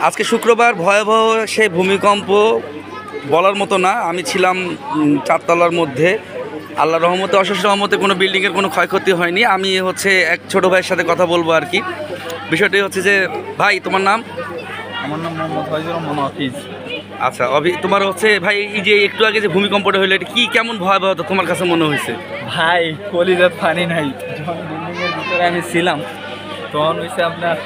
আজকে শুক্রবার ভয়াবহ সেই ভূমিকম্প বলার মতো না। আমি ছিলাম চারতলার মধ্যে, আল্লাহর রহমতে অশেষ রহমতে কোনো বিল্ডিংয়ের কোনো ক্ষয়ক্ষতি হয়নি। আমি হচ্ছে এক ছোটো ভাইয়ের সাথে কথা বলবো আর কি। বিষয়টি হচ্ছে যে, ভাই তোমার নাম? আমার নাম মোহাম্মদ ফয়জুর রহমান হাফিজ। আচ্ছা, তোমার হচ্ছে ভাই এই যে একটু আগে যে ভূমিকম্পটা হলো, এটা কি কেমন ভয়াবহতা তোমার কাছে মনে হয়েছে? ভাই কলিজার পানি নাই। যখন বিল্ডিংয়ের ভিতরে আমি ছিলাম তখন হয়েছে আপনার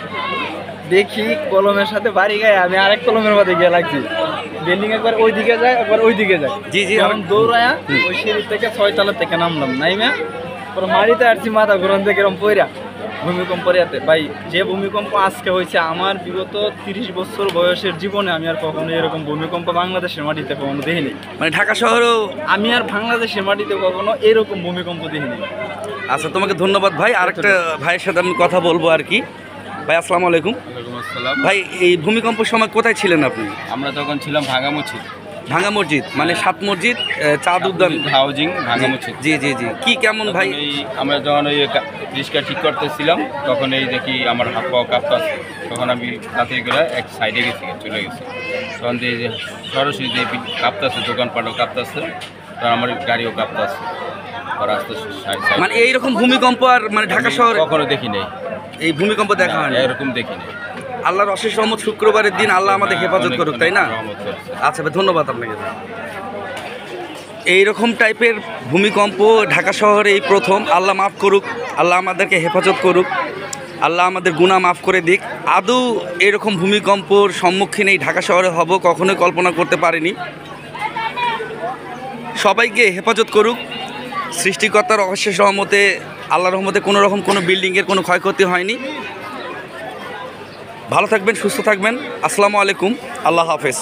দেখি কলমের সাথে বাড়ি গায়ে আমি আরেক কলমের মধ্যে গিয়ে লাগছি। বিল্ডিং একবার ওই দিকে যায়, একবার ওই দিকে যায়। জি জি, আমি দৌড়ায়া ওই সিঁড়ি থেকে 6 তলা থেকে নামলাম, নাইমা পরে মারিতে আসছি মাথা ঘুরন থেকে এরকম পইরা ভূমিকম্প রেতে। ভাই যে ভূমিকম্প আজকে হয়েছে, আমার বিগত 30 বছর বয়সের জীবনে আমি আর কখনো এরকম ভূমিকম্প বাংলাদেশের মাটিতে কখনো দেখিনি। মানে ঢাকা শহরেও আমি আর বাংলাদেশের মাটিতে কখনো এরকম ভূমিকম্প দেখিনি। আচ্ছা, তোমাকে ধন্যবাদ ভাই। আরেকটা ভাইয়ের সাথে আমি কথা বলবো আর কি। ভাই আসসালামু আলাইকুম। ওয়ালাইকুম আসসালাম। ভাই এই ভূমিকম্পের সময় কোথায় ছিলেন আপনি? আমরা তখন ছিলাম ভাঙা মসজিদ। ভাঙা মসজিদ মানে সাত মসজিদ, চাঁদ উদ্যান হাউজিং ভাঙা মসজিদ। জি জি জি, কি কেমন ভাই? আমরা যখন ওই রিক্সা ঠিক করতেছিলাম তখন এই দেখি আমার হাত পাও কাঁপতাছে। তখন আমি তাতে করে এক সাইডে চলে গেছি। তখন দিয়ে যে সরাসরি যে কাঁপতাছে, দোকানপাটও কাঁপতাছে, তখন আমার গাড়িও কাঁপতাছে। রাস্তা মানে এইরকম ভূমিকম্প আর মানে ঢাকা শহরে কখনো দেখি নাই। এই ভূমিকম্প দেখা হয় না, এরকম দেখি নাই। আল্লাহর অশেষ রহমত, শুক্রবারের দিন আল্লাহ আমাদের হেফাজত করুক, তাই না? আচ্ছা ভাই, ধন্যবাদ আপনাকে। এইরকম টাইপের ভূমিকম্প ঢাকা শহরে এই প্রথম। আল্লাহ মাফ করুক, আল্লাহ আমাদেরকে হেফাজত করুক, আল্লাহ আমাদের গুনাহ মাফ করে দিক। আদৌ এরকম ভূমিকম্পর সম্মুখীন এই ঢাকা শহরে হব কখনোই কল্পনা করতে পারিনি। সবাইকে হেফাজত করুক সৃষ্টিকর্তার অশেষ রহমতে, আল্লাহর রহমতে কোনো রকম কোনো বিল্ডিংয়ের কোনো ক্ষয়ক্ষতি হয়নি। ভালো থাকবেন, সুস্থ থাকবেন। আসসালামু আলাইকুম, আল্লাহ হাফেজ।